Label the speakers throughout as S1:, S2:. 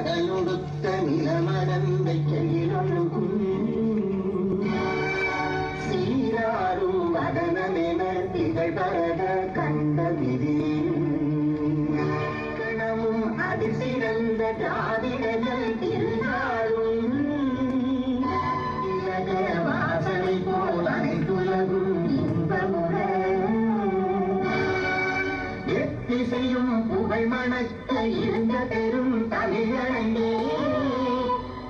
S1: கடலுடுத்த நிலமடந்தை கையிலொழுகும் சீராரும் வதனமென திகழ்பரத கண்ட கணமும் அதில் சிறந்த திராவிடர்கள் திருநாளும் இலக வாசனை போல் அனைத்துலகும் இன்பமுற எத்திசையும் புகழ் மணக்க இருந்த பெரும் தமிழண்டே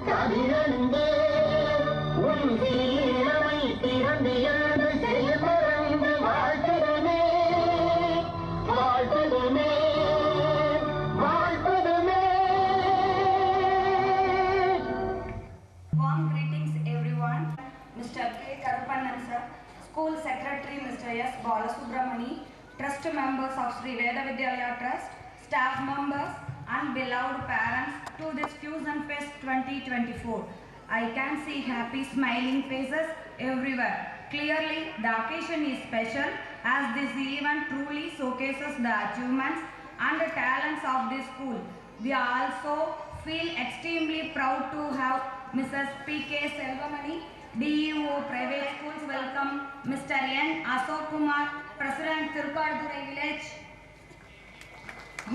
S1: தமிழண்டே உன் சீரமை திறந்து என்று செய்ய மறந்து வாழ்த்துடுமே வாழ்த்துடுமே வாழ்த்துடுமே.
S2: Warm greetings everyone. Mr. K. Karupannan sir, School Secretary Mr. S. Balasubramani, Trust members of Sri Veda Vidyalaya Trust, staff members and beloved parents to this Fusion Fest 2024. I can see happy smiling faces everywhere. Clearly the occasion is special as this event truly showcases the achievements and the talents of this school. We also feel extremely proud to have Mrs. P.K. Selvamani, DEO Private Schools, welcome Mr. N. Ashok Kumar, President Thirukkadurai Village,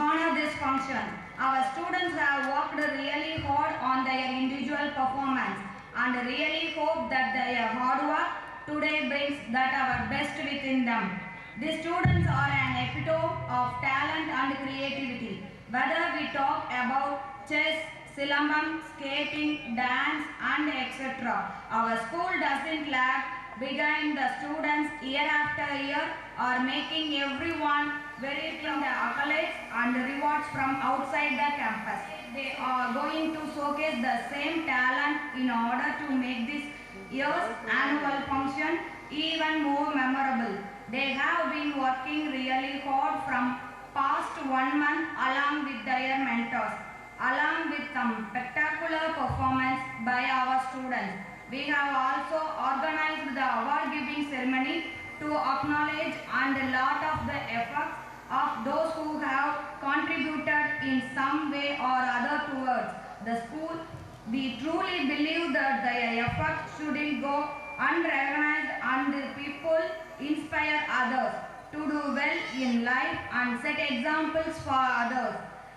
S2: honor this function. Our students have worked really hard on their individual performance and really hope that their hard work today brings that our best within them. These students are an epitome of talent and creativity. Whether we talk about chess, silambam, skating, dance and etc. Our school doesn't lag behind the students year after year are making everyone very from the accolades and rewards from outside the campus. They are going to showcase the same talent in order to make this year's annual function even more memorable. They have been working really hard from past 1 month along with their mentors, along with some spectacular performance by our students. We have also organized the award giving ceremony to acknowledge and a lot of the efforts of those who have contributed in some way or other towards the school. We truly believe that their efforts shouldn't go unrecognized and people inspire others to do well in life and set examples for others.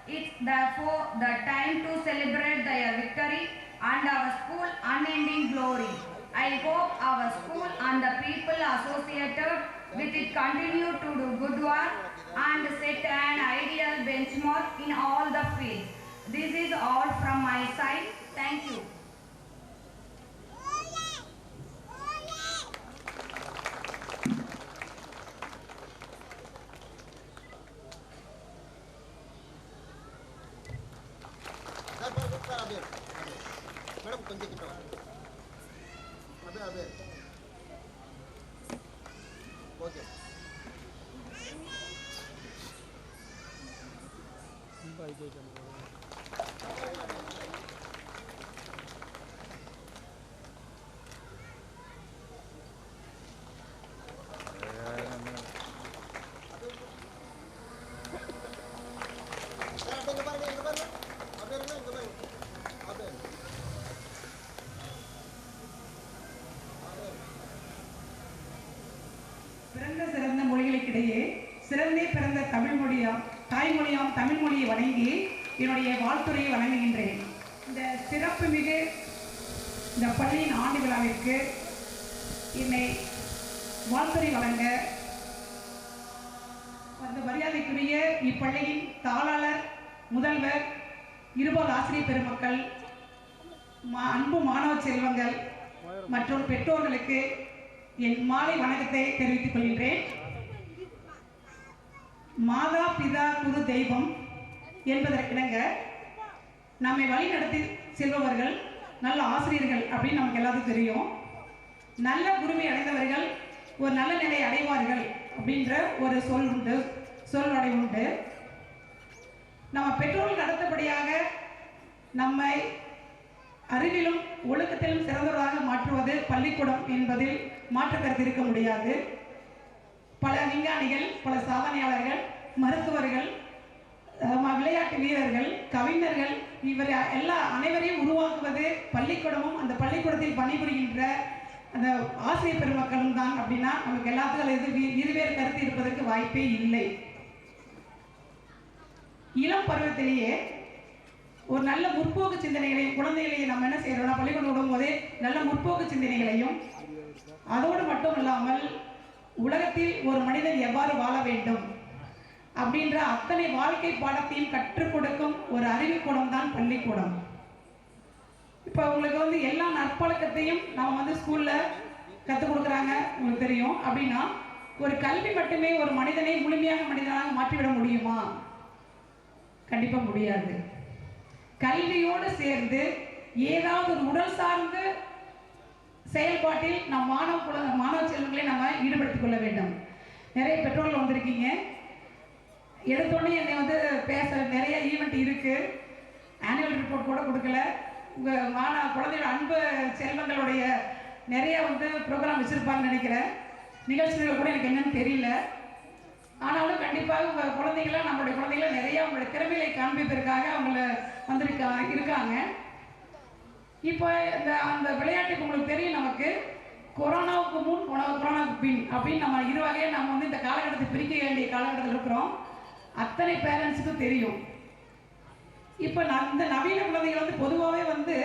S2: It's therefore the time to celebrate their victory and our school unending glory. I hope our school and the people associated with it continue to do good work and set an ideal benchmark in all the fields. This is all from my side. Thank you.
S3: Madam கொஞ்சம் கிட்ட வாங்க அப்படியே okay bye Jai
S4: பிறந்த சிறந்த மொழிகளுக்கிடையே சிறந்தே பிறந்த தமிழ் மொழியாம் தாய்மொழியாம் தமிழ் மொழியை வணங்கி என்னுடைய வாழ்த்துறையை வழங்குகின்றேன். இந்த சிறப்பு மிகு இந்த பள்ளியின் ஆண்டு விழாவிற்கு என்னை வாழ்த்துறை வழங்க அந்த மரியாதைக்குரிய இப்பள்ளியின் தாளாளர், முதல்வர், இருபால் ஆசிரியர் பெருமக்கள், அன்பு மாணவ செல்வங்கள் மற்றும் பெற்றோர்களுக்கு என் மாலை வணக்கத்தை தெரிவித்துக் கொள்கின்றேன். மாதா பிதா குரு தெய்வம் என்பதற்கிணங்க நம்மை வழி நடத்தி செல்பவர்கள் நல்ல ஆசிரியர்கள் அப்படின்னு நமக்கு எல்லாத்துக்கும் தெரியும். நல்ல குருவை அடைந்தவர்கள் ஒரு நல்ல நிலை அடைவார்கள் அப்படின்ற ஒரு சொல் உண்டு. நம்ம பெற்றோர்கள் அடுத்தபடியாக நம்மை அறிவிலும் ஒழுக்கத்திலும் சிறந்தவராக மாற்றுவது பள்ளிக்கூடம் என்பதில் மாற்று கருத்து இருக்க முடியாது. பல விஞ்ஞானிகள், பல சாதனையாளர்கள், மருத்துவர்கள், விளையாட்டு வீரர்கள், கவிஞர்கள் இவர் அனைவரையும் உருவாக்குவது பள்ளிக்கூடமும் அந்த பள்ளிக்கூடத்தில் பணிபுரிகின்ற அந்த ஆசிரியர் பெருமக்களும் தான் அப்படின்னா நமக்கு எல்லாத்துக்கும் இருவேறு கருத்து இருப்பதற்கு வாய்ப்பே இல்லை. இளம் பருவத்திலேயே ஒரு நல்ல முற்போக்கு சிந்தனைகளையும் குழந்தைகளையும் நம்ம என்ன செய்யறோம்னா பள்ளிக்கூடம் விடும் போதே நல்ல முற்போக்கு சிந்தனைகளையும் அதோடு மட்டும் இல்லாமல் உலகத்தில் ஒரு மனிதன் எவ்வாறு வாழ வேண்டும் அப்படின்ற அத்தனை வாழ்க்கை பாடத்தையும் கற்றுக் கொடுக்கும் ஒரு அறிவுக்கூடம் தான் பள்ளிக்கூடம். இப்போ உங்களுக்கு வந்து எல்லா நற்பழக்கத்தையும் நம்ம வந்து ஸ்கூல்ல கற்றுக் கொடுக்குறாங்க உங்களுக்கு தெரியும். அப்படின்னா ஒரு கல்வி மட்டுமே ஒரு மனிதனை முழுமையாக மனிதனாக மாற்றிவிட முடியுமா? கண்டிப்பாக முடியாது. கல்வியோடு சேர்ந்து ஏதாவது ஒரு உடல் சார்ந்த செயல்பாட்டில் நம் மாணவ செல்வங்களை நம்ம ஈடுபடுத்திக் கொள்ள வேண்டும். நிறைய பெற்றோர்கள் வந்திருக்கீங்க. எடுத்தோடனே என்னை வந்து பேச நிறைய ஈவெண்ட் இருக்கு. ஆனுவல் ரிப்போர்ட் கூட கொடுக்கல. உங்கள் குழந்தையோட அன்பு செல்வங்களுடைய நிறைய வந்து ப்ரோக்ராம் வச்சுருப்பாங்கன்னு நினைக்கிறேன். நிகழ்ச்சிகள் கூட எனக்கு என்னன்னு தெரியல. ஆனாலும் கண்டிப்பாக உங்கள் குழந்தைகளை நம்மளுடைய குழந்தைகளை நிறைய அவங்களுடைய திறமையை காண்பிப்பதற்காக அவங்கள இருக்காங்க. இப்போ அந்த விளையாட்டுக்கு உங்களுக்கு தெரியும், நமக்கு கொரோனாவுக்கு முன் கொரோனாவுக்கு பின் அப்படின்னு நம்ம இரு வகையாக நம்ம வந்து இந்த காலகட்டத்தை பிரிக்க வேண்டிய காலகட்டத்தில் இருக்கிறோம். அத்தனை பேரண்ட்ஸுக்கும் தெரியும். இப்போ இந்த நவீன குழந்தைகள் வந்து பொதுவாகவே வந்து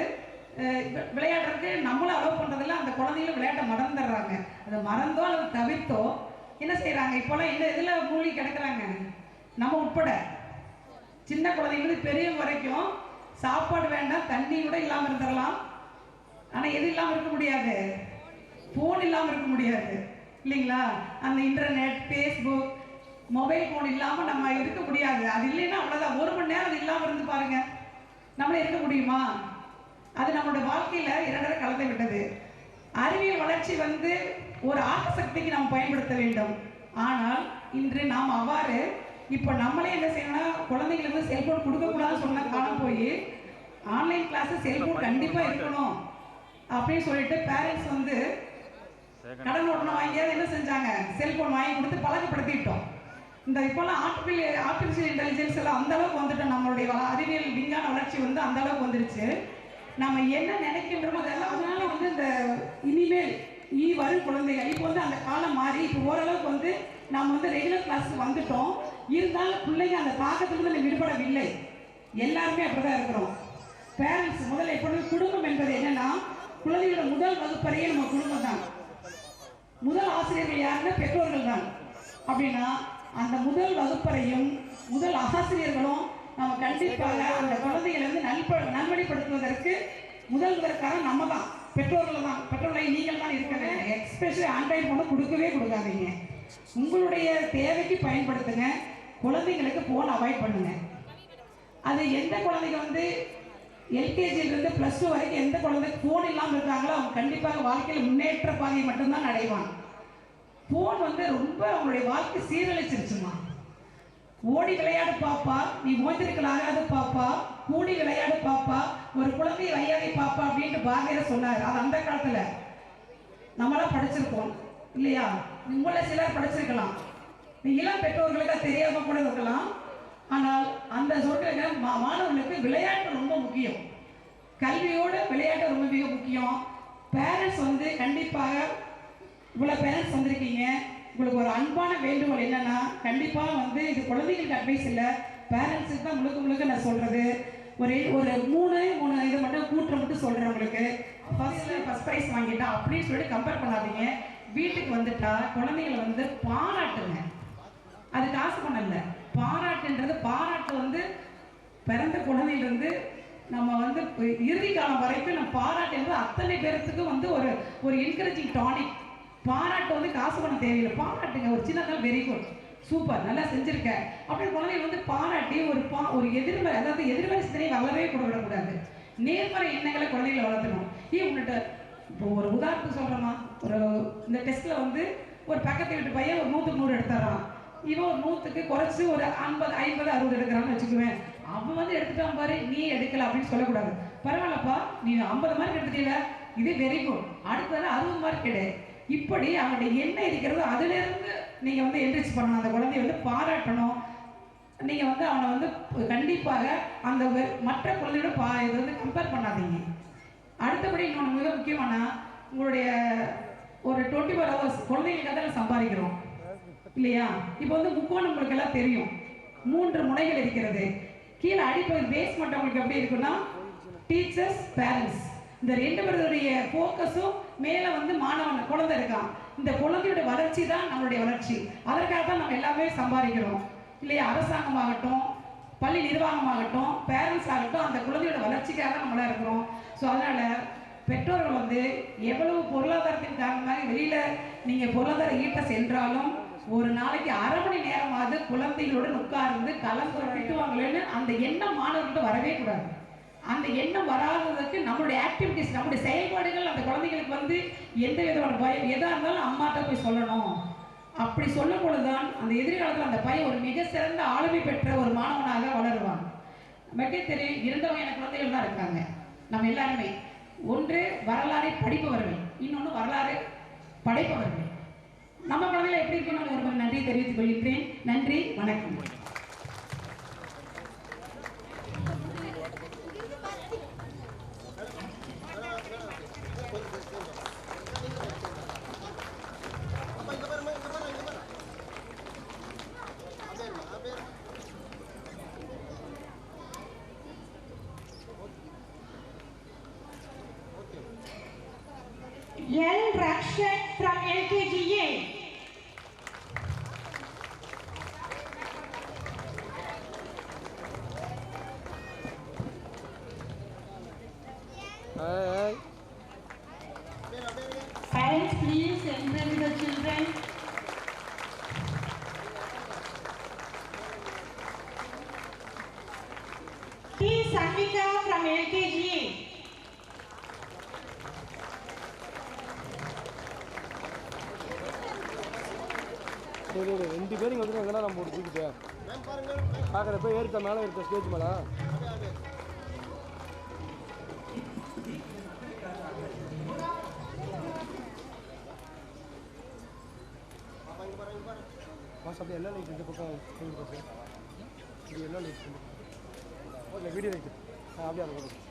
S4: விளையாடுறதுக்கு நம்மளும் அலோவ் பண்ணுறதில்ல. அந்த குழந்தைகளும் விளையாட்டை மறந்துடுறாங்க. அதை மறந்தோ அல்லது தவிர்த்தோ என்ன செய்கிறாங்க, இப்போலாம் என்ன இதில் மூழ்கி கிடக்குறாங்க. நம்ம உட்பட சின்ன குழந்தைங்களுக்கு பெரியவங்க வரைக்கும் சாப்பாடு வேண்டாம், தண்ணி கூட இல்லாமல் இருந்துடலாம். ஆனால் எது இல்லாமல் இருக்க முடியாது? ஃபோன் இல்லாமல் இருக்க முடியாது இல்லைங்களா? அந்த இன்டர்நெட், ஃபேஸ்புக், மொபைல் ஃபோன் இல்லாமல் நம்ம இருக்க முடியாது. அது இல்லைன்னா அவ்வளோதான். ஒரு மணி நேரம் அது இல்லாமல் இருந்து பாருங்க, நம்மளே இருக்க முடியுமா? அது நம்மளோட வாழ்க்கையில் இரண்டரை கலந்து விட்டது. அறிவியல் வளர்ச்சி வந்து ஒரு ஆக்கசக்திக்கு நாம் பயன்படுத்த வேண்டும். ஆனால் இன்று நாம் அவ்வாறு இப்போ நம்மளே என்ன செய்யணும்னா குழந்தைங்களுக்கு செல்போன் கொடுக்கக்கூடாதுன்னு சொன்ன காலம் போய் ஆன்லைன் கிளாஸ் செல்போன் கண்டிப்பாக இருக்கணும் அப்படின்னு சொல்லிட்டு பேரண்ட்ஸ் வந்து கடன் உடனே வாங்கியாவது என்ன செஞ்சாங்க, செல்போன் வாங்கி கொடுத்து பழக்கப்படுத்திட்டோம். இந்த இப்போல்லாம் ஆர்டிஃபிஷியல் இன்டெலிஜென்ஸ் எல்லாம் அந்த அளவுக்கு வந்துட்டோம். நம்மளுடைய அறிவியல் விஞ்ஞான வளர்ச்சி வந்து அந்த அளவுக்கு வந்துருச்சு. நம்ம என்ன நினைக்கின்றோமோ அதெல்லாம். அதனால வந்து இந்த இனிமேல் வரும் குழந்தைகள் இப்போ வந்து அந்த காலம் மாறி இப்போ ஓரளவுக்கு வந்து நம்ம வந்து ரெகுலர் கிளாஸ் வந்துட்டோம். இருந்தாலும் பிள்ளைங்க அந்த தாக்கத்திலிருந்து விடுபடவில்லை. எல்லாருமே அப்படிதான் இருக்கிறோம். பேரண்ட்ஸ் முதல்ல எப்பொழுது குடும்பம் என்பது என்னன்னா குழந்தைகளோட முதல் வகுப்பறையே நம்ம குடும்பம் தான். முதல் ஆசிரியர்கள் யாருன்னா பெற்றோர்கள் தான். அப்படின்னா அந்த முதல் வகுப்பறையும் முதல் ஆசிரியர்களும் நம்ம கண்டிப்பாக அந்த குழந்தைகளை வந்து நல்வழிப்படுத்துவதற்கு முதல்வதற்காக நம்ம தான், பெற்றோர்கள் தான். பெற்றோர்களை நீங்கள் தான் இருக்கிறது. எஸ்பெஷலி ஆண்ட்ராய்டு ஃபோனை கொடுக்கவே கொடுக்காதீங்க. உங்களுடைய தேவைக்கு பயன்படுத்துங்க. குழந்தைங்களுக்கு ஃபோன் அவாய்ட் பண்ணுங்க. அது எந்த குழந்தைங்க வந்து எல்கேஜிலிருந்து +2 வரைக்கும் எந்த குழந்தைக்கு ஃபோன் இல்லாமல் இருக்காங்களோ அவங்க கண்டிப்பாக வாழ்க்கையில் முன்னேற்ற பாதையை மட்டும்தான் அடைவாங்க. ஃபோன் வந்து ரொம்ப அவங்களுடைய வாழ்க்கை சீரழிச்சிருச்சுமா. ஓடி விளையாடு பாப்பா, நீ ஓய்ந்திருக்கலாகாது பாப்பா, கூடி விளையாடு பாப்பா, ஒரு குழந்தை வையாதை பாப்பா அப்படின்ட்டு பாரதியார் சொன்னார். அது அந்த காலத்துல நம்மளாம் படிச்சிருக்கோம் இல்லையா? உங்களை சிலர் படிச்சிருக்கலாம். இளம் பெற்றோர்களுக்கு தெரியாம கூட இருக்கலாம். ஆனால் அந்த சொல்ற மாணவர்களுக்கு விளையாட்டு ரொம்ப முக்கியம். கல்வியோட விளையாட்டு ரொம்ப மிக முக்கியம். பேரண்ட்ஸ் வந்து கண்டிப்பாக இவ்வளோ பேரண்ட்ஸ் வந்திருக்கீங்க. உங்களுக்கு ஒரு அன்பான வேண்டுகோள் என்னன்னா, கண்டிப்பாக வந்து இது குழந்தைகளுக்கு அட்வைஸ் இல்லை, பேரண்ட்ஸுக்கு தான் முழுக்க நான் சொல்றது. ஒரு மூணு இதை மட்டும் கூட்டுற மட்டும் சொல்கிறேன். உங்களுக்கு ஃபர்ஸ்ட் ப்ரைஸ் வாங்கிட்டா அப்படின்னு சொல்லி கம்பேர் பண்ணாதீங்க. வீட்டுக்கு வந்துட்டா குழந்தைகளை வந்து பாராட்டுங்க. அது காசு பண்ணல. பாராட்டுன்றது பாராட்டு வந்து பிறந்த குழந்தையிலிருந்து நம்ம வந்து இறுதி காலம் வரைக்கும் நம்ம பாராட்டு என்பது அத்தனை பேருக்கு வந்து ஒரு என்கரேஜிங் டானிக். பாராட்டு வந்து காசு பண்ண தேவையில்லை. பாராட்டுங்க. ஒரு சின்னதால் வெரி குட், சூப்பர், நல்லா செஞ்சிருக்க அப்படின்னு குழந்தைங்க வந்து பாராட்டி ஒரு எதிர்மறை, அதாவது எதிர்மறை சிந்தனை வளரவே கூட விடக்கூடாது. நேர்மறை எண்ணங்களை குழந்தைகளை வளர்த்தணும். உங்கள்கிட்ட இப்போ ஒரு உதாரணத்துக்கு சொல்கிறோமா, இந்த டெஸ்ட்டில் வந்து ஒரு பக்கத்து வீட்டு பையன் ஒரு 100க்கு 100 எடுத்துறான். இவன் ஒரு 100க்கு குறைச்சி ஒரு 50, 60 எடுக்கிறான்னு வச்சுக்குவேன். அவன் வந்து எடுத்துட்டான் பாரு, நீ எடுக்கல அப்படின்னு சொல்லக்கூடாது. பரவாயில்லப்பா, நீ 50 மார்க் எடுத்துட்டீல, இது வெரி குட், அடுத்தது 60 மார்க் எடு. இப்படி அவனுடைய எண்ணம் இருக்கிறது. அதுலேருந்து நீங்கள் வந்து என்ரிச் பண்ணணும். அந்த குழந்தைய வந்து பாராட்டணும். நீங்கள் வந்து அவனை வந்து கண்டிப்பாக அந்த மற்ற குழந்தையோட இது வந்து கம்பேர் பண்ணாதீங்க. அடுத்தபடி இன்னொன்று மிக முக்கியமான உங்களுடைய ஒரு 24 hours குழந்தைகளுக்காக தான் சம்பாதிக்கிறோம் இல்லையா? இப்போ வந்து முக்கோணம் உங்களுக்கு எல்லாம் தெரியும், 3 முனைகள் இருக்கிறது. கீழே அடிப்பகுதி பேஸ் மட்டும் உங்களுக்கு எப்படி இருக்குன்னா டீச்சர்ஸ் பேரண்ட்ஸ் இந்த 2 பேருடைய ஃபோக்கஸும் மேலே வந்து மாணவன் குழந்தை இருக்கான். இந்த குழந்தையோட வளர்ச்சி தான் நம்மளுடைய வளர்ச்சி. அதற்காக தான் நம்ம எல்லாமே சம்பாதிக்கிறோம் இல்லையா? அரசாங்கமாகட்டும், பள்ளி நிர்வாகமாகட்டும், பேரண்ட்ஸ் ஆகட்டும், அந்த குழந்தையோட வளர்ச்சிக்காக நம்மளாக இருக்கிறோம். ஸோ அதனால் பெற்றோர்கள் வந்து எவ்வளவு பொருளாதாரத்தின் காரணமாக வெளியில் நீங்கள் பொருளாதார ஈட்ட சென்றாலும் ஒரு நாளைக்கு அரை மணி நேரமாவது குழந்தைகளுடன் உட்கார்ந்து கலந்துரைட்டுவாங்களேன்னு அந்த எண்ணம் மாணவர்கள்ட்ட வரவே கூடாது. அந்த எண்ணம் வராததுக்கு நம்மளுடைய ஆக்டிவிட்டிஸ், நம்முடைய செயல்பாடுகள் அந்த குழந்தைகளுக்கு வந்து எந்த விதமான பயம் எதாக இருந்தாலும் அம்மாட்ட போய் சொல்லணும். அப்படி சொல்லும் பொழுதுதான் அந்த எதிர்காலத்தில் அந்த பையன் ஒரு மிக சிறந்த ஆளுமை பெற்ற ஒரு மாணவனாக வளருவான். நமக்கே தெரியும், 2 வகையான குழந்தைகள் தான் இருக்காங்க. நம்ம எல்லாருமே ஒன்று வரலாறை படிப்பவர்கள், இன்னொன்று வரலாறு படைப்பவர்கள். நம்ம குழந்தைகள் எப்படி இருக்கணும் ஒரு நன்றி தெரிவித்துக் கொள்கிறேன். நன்றி, வணக்கம்.
S5: L. Rakshan from LKGA. Parents, please encourage the children. T. Sanvika from LKGA.
S3: ரெண்டு பேரும் வந்து எங்கன்னா நம்ம ஒரு தூக்கிட்டு பார்க்குறப்ப ஏறிட்ட மேலே இருக்க ஸ்டேஜ் மேலே மாஸ் அப்படியே எல்லா லைட் இந்த பக்கம் இது எல்லா லைட் இல்லை வீடியோ லைட் அப்படியே அதை கொடுக்கும்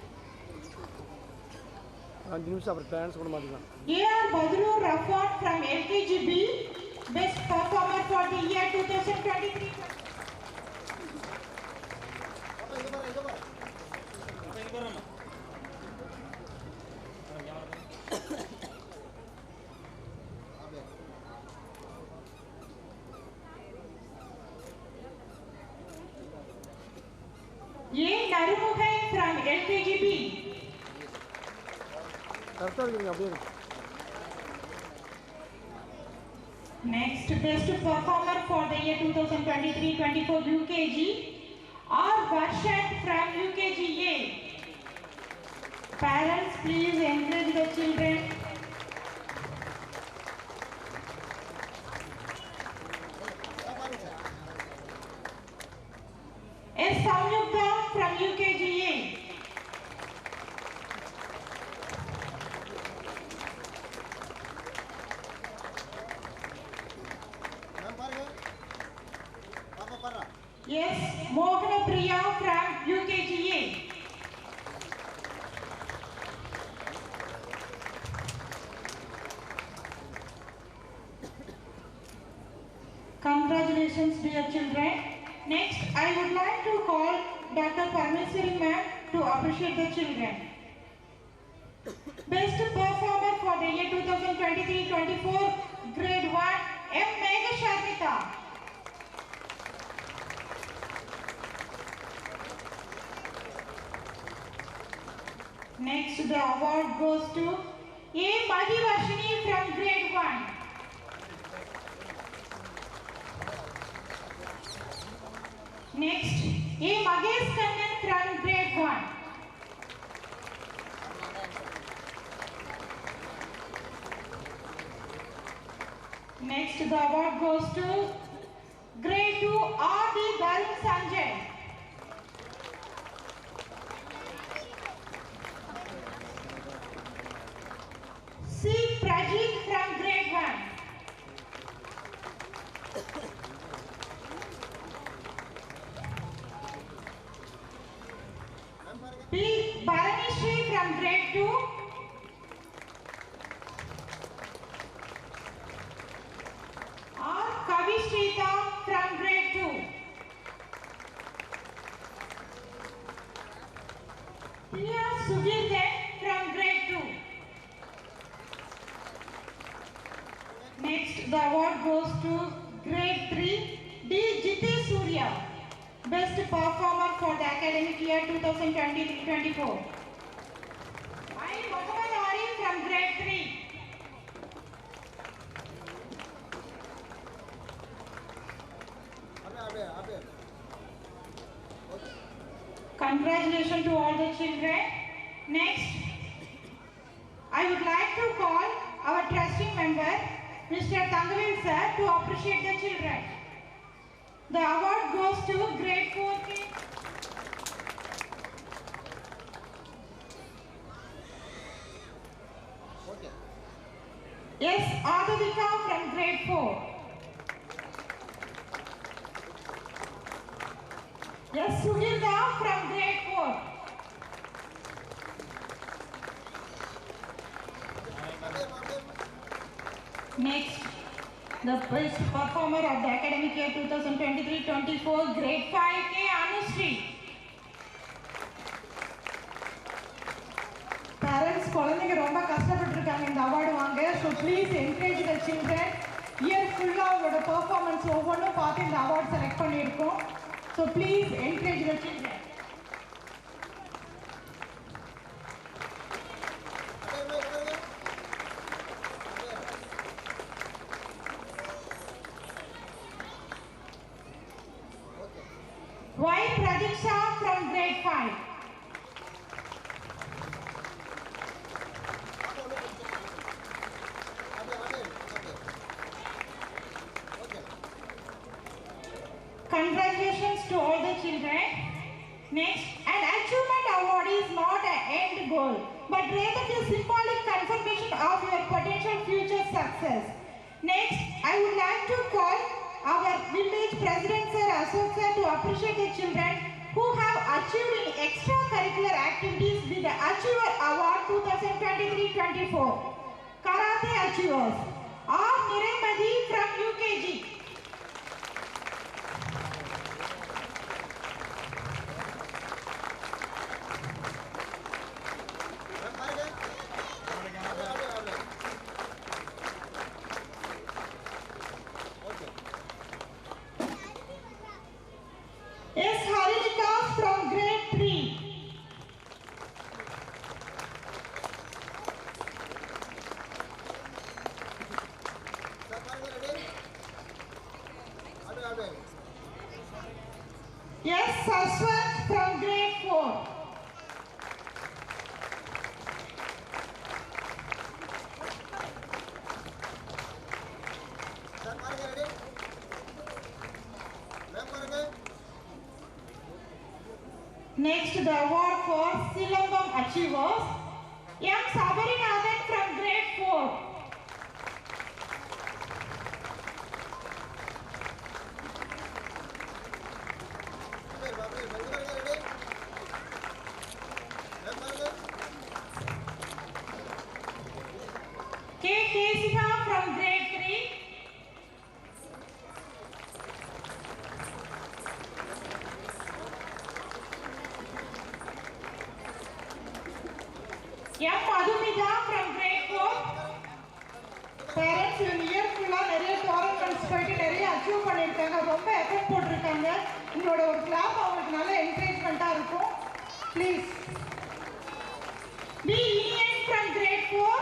S3: 5 நிமிஷம் அப்புறம் பேரண்ட்ஸ் கூட மாற்றிக்கலாம்.
S5: A.R. Badru Rafat from LKGB, best performer for the year 2023. A. Narumugai from LKGB.
S3: கரெக்டாக இருக்குங்க அப்படியே இருக்கு.
S5: Next, best performer for the year 2023-24 UKG, R. Varshat from UKGA. Parents, please encourage the children. S. Samyukta from UKGA. Yes, Mohana Priya from UKGA. Congratulations, dear children. Next, I would like to call Dr. Parmeswari ma'am to appreciate the children. Best performer for the year 2023-24, Grade 1, M. Megha Sharmita. Next, the award goes to A. Madhivarshini from Grade 1. Next, A. Magesh Kannan from Grade 1. Next, the award goes to Grade 2, R.D. Varun Sanjay. C. Prajit from Grade 1. Bharani Sri from grade 2. R. Kavi Shrita from grade 2. Priya Sugirden from grade 2. Next, the award goes to grade 3, D. Jiti Surya, best performer for the academic year 2023-24. I. Mohammad Ari from grade 3. Congratulations to all the children. Next, I would like to call our trusting member, Mr. Tangavil sir, to appreciate the children. The award goes to grade 4 kids. Yes, Adavika from grade 4. Yes, Sugirda from grade 4. Next, the best performer of the academic year 2023-24, grade 5, K. Anushree.
S4: Parents, குழந்தைங்க ரொம்ப கஷ்டப்பட்டிருக்காங்க இந்த award வாங்க. So please encourage the children. Year ஃபுல்லாக அவங்களோட performance ஒவ்வொன்றும் பார்த்து இந்த award select பண்ணியிருக்கோம். So please encourage the children.
S5: Y. Pradiksha from grade 5. Congratulations to all the children. Next, an achievement award is not an end goal, but rather a symbolic confirmation of your potential future success. Next, I would like to call our village president sir Ashok sir to appreciate the children who have achieved in extracurricular activities with the Achiever Award 2023-24. Karate Achievers. R. Niremadi from UKG. Yes, Harilika from grade 3. Yes, Saswat from grade 4. Next, the award for Silambam Achievers, M. Sabarinathan from grade 4. K. Kesika from grade 3. M. Madhumita from grade 4. Parents இந்த year ஃபுல்லாக நிறைய tournaments போயிட்டு நிறைய achieve பண்ணியிருக்காங்க, ரொம்ப effort போட்டிருக்காங்க. உங்களோட ஒரு கிளாப் அவங்களுக்கு நல்ல என்கரேஜ்மெண்ட்டாக இருக்கும். Please. B. Ian from grade 4.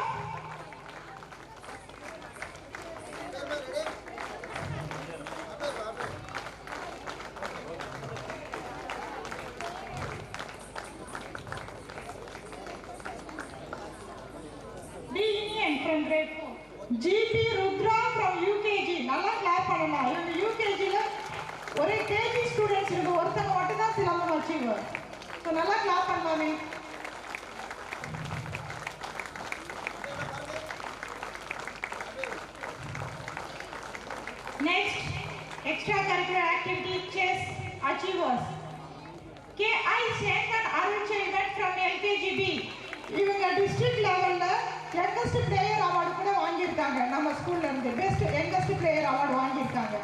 S5: B. Ian from grade 4. GP Rudra from UKG. நல்லா கிளாப் பண்ணலாம். இவங்க UKGல ஒரே KG ஸ்டூடெண்ட்ஸ் இருக்கு, ஒருத்தங்க மட்டும் தான் சிலம்பம் அச்சீவர். ஸோ நல்லா கிளாப் பண்ணலாமே. Next, extracurricular activity chess achievers. K. K.I. Shenkan Arunchevan from LKGB. இவங்க டிஸ்ட்ரிக்ட் லெவல்ல யங்கஸ்ட் பிளேயர் அவார்டு கூட வாங்கியிருக்காங்க. நம்ம ஸ்கூல்ல இருந்து பெஸ்ட் யங்கஸ்ட் பிளேயர் அவார்டு வாங்கியிருக்காங்க.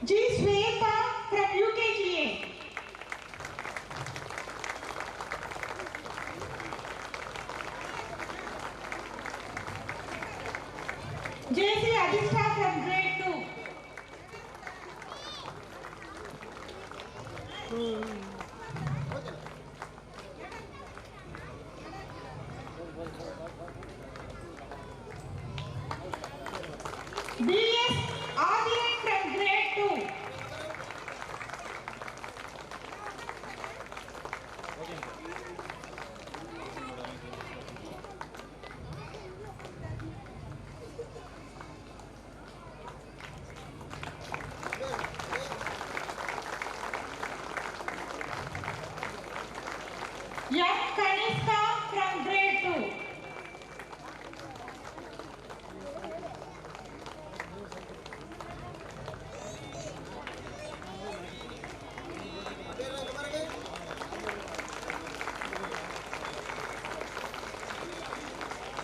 S5: G. Sweta from UKGA. J.C. Adishta from grade 2. B.S. Adhiran from grade 2. M. Kanishka from grade 2.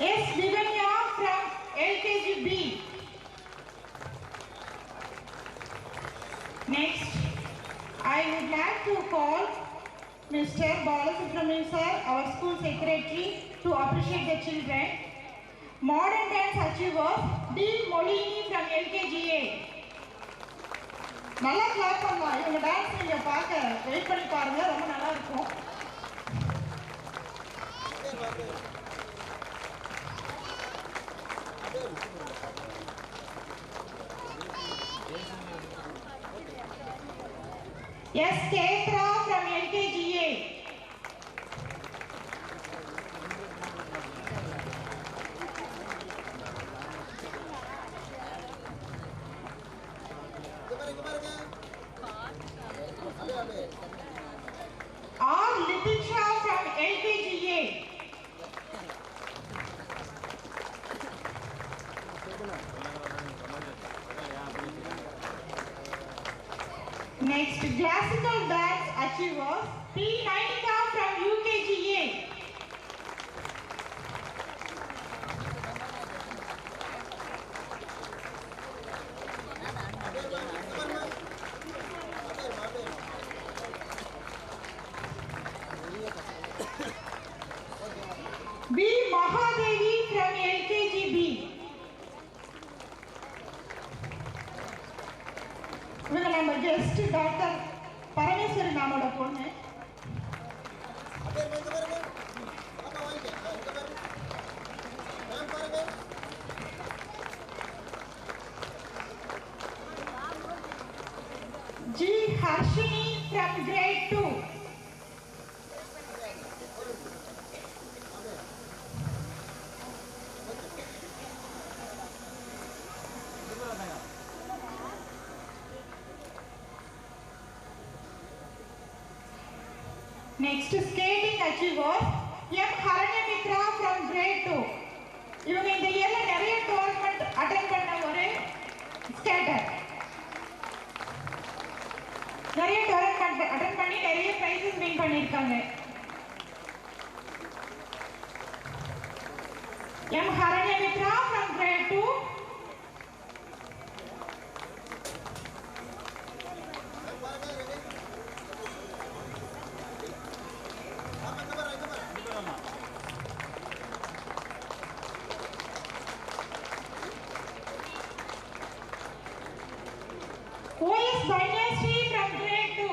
S5: S. Divanya from LKGB. Next, I would like to call Mr. Balasubramanian sir, our school secretary, to appreciate the children. Modern dance achievers D. Molini from LKGA. நல்லா clap பண்ணலாம். இவங்க dance நீங்க பார்க்க wait பண்ணி பாருங்க, ரொம்ப நல்லா இருக்கும். S. Ketra from LKGA. R. Litisha from LKGA. Next, classical dance achievers P. Nainika from UKGA. B. Mahadevi from LKGB. இவங்க நம்ம கெஸ்ட் டாக்டர் பரமேஸ்வரி நாமோட பொண்ணு. G. Harshini from grade 2. Next, skating achievers M. Haranyamitra from grade 2. இவங்க இந்த இயர்ல நிறைய tournament attend பண்ண ஒரு scatter. நிறைய டோர்னமெண்ட் அட்டெண்ட் பண்ணி நிறைய பிரைசஸ் வின் பண்ணிருக்காங்க. M. Haranyamitra from grade 2. O.S. Banyasri from grade 2.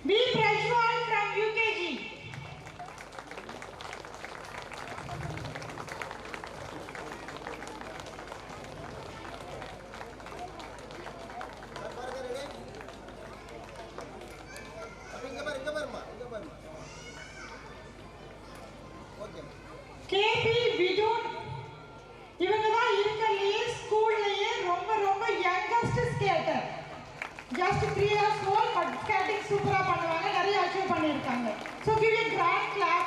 S5: B. Prajwal from UKG. just 3 years old, but skating சூப்பரா பண்ணுவாங்க, நிறைய அச்சீவ் பண்ணியிருக்காங்க. So give a grand clap.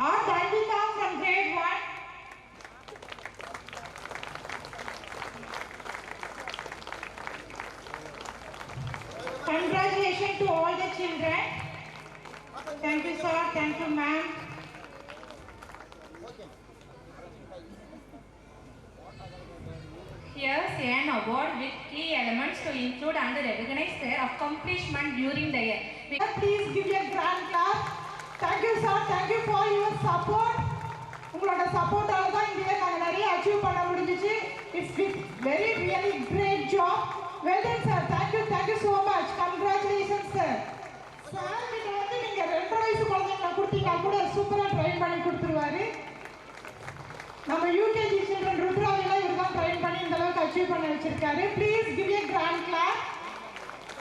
S5: Our Dalvika from grade 1. Congratulations to all the children. Thank you, sir. Thank you, ma'am.
S2: Here's an award with key elements to include and recognize their accomplishment during the year.
S5: Please give a grand clap. Thank you, sir. Thank you for your support. உங்களோட சப்போர்ட்டால தான் இந்த year நாங்க நிறைய achieve பண்ண முடிஞ்சிச்சு. It's very really great job. Well done, sir. Thank you so much. Congratulations, sir. Sir, கிட்ட வந்து நீங்க 2 வயசு குழந்தைகளை கொடுத்தீங்கன்னா கூட சூப்பரா ட்ரெயின் பண்ணி கொடுத்துருவாரு. நம்ம யூகேஜி சில்ட்ரன் ருத்ராவில இவர்தான் ட்ரெயின் பண்ணி இந்த அளவுக்கு அச்சீவ் பண்ண வச்சிருக்காரு. Please give a grand clap.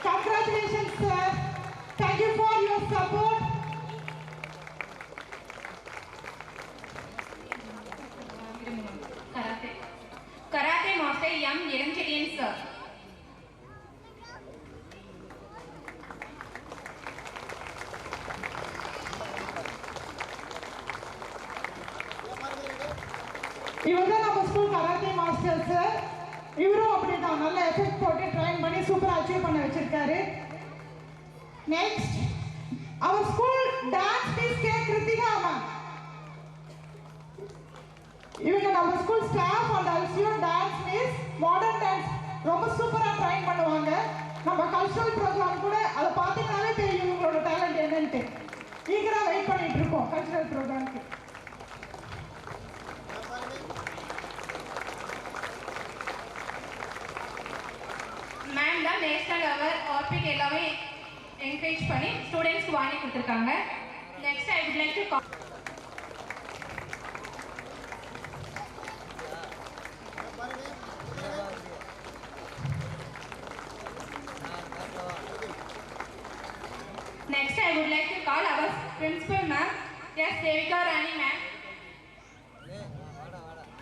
S5: Congratulations, sir. Thank you for your support.
S2: Karate Master M. Iranchelian, sir.
S5: இவர்தான் நம்ம ஸ்கூல் கராத்தே மாஸ்டர் சார். இவரும் அப்படிதான் நல்ல எஃபெக்ட் போட்டு ட்ரைன் பண்ணி சூப்பரா அச்சீவ் பண்ண வச்சிருக்காரு. நெக்ஸ்ட் அவர் school dance miss K Kiruthika ma'am. இவங்க நம்ம school staff and also dance miss modern dance ரொம்ப சூப்பரா ட்ரைன் பண்ணுவாங்க. நம்ம கல்ச்சரல் ப்ரோக்ராம் கூட அதை பார்த்தீங்கன்னாலே தெரியும் இவங்களோட டேலண்ட் என்னன்ட்டு. ஈகரா வெயிட் பண்ணிட்டு இருக்கோம் கல்ச்சரல் ப்ரோக்ராம்க்கு.
S2: மேம் தான் நேஷனல் அவர் ஆர்பிக் எல்லாமே என்கரேஜ் பண்ணி ஸ்டூடெண்ட்ஸ்க்கு வாங்கி கொடுத்துருக்காங்க. Next I would like to Next, I would like to call our principal ma'am. Yes, Devika Rani ma'am.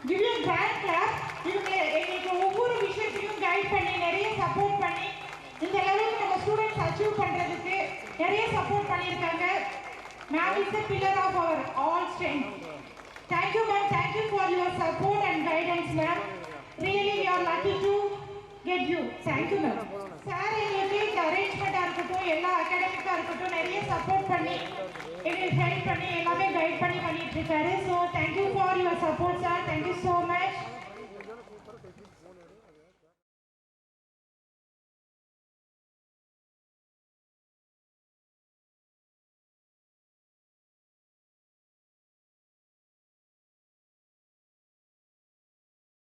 S5: Give a grand clap. இவங்க எங்களுக்கு ஒவ்வொரு விஷயத்தையும் கைட் பண்ணி நிறைய சப்போர்ட் பண்ணி இந்த லெவலுக்கு நம்ம ஸ்டூடெண்ட்ஸ் அச்சீவ் பண்றதுக்கு நிறைய சப்போர்ட் பண்ணியிருக்காங்க. Ma'am is the pillar of our all strength. Thank you ma'am. Thank you for your support and guidance ma'am. Really we are lucky to get you. Thank you ma'am. Sir எங்களுக்கு இந்த அரேஞ்ச்மெண்ட்டாக இருக்கட்டும் எல்லா அகாடமிக்காக இருக்கட்டும் நிறைய support பண்ணி எங்களுக்கு help பண்ணி எல்லாமே கைட் பண்ணி பண்ணிட்டு இருக்காரு. So thank you for your support sir. Thank you so much.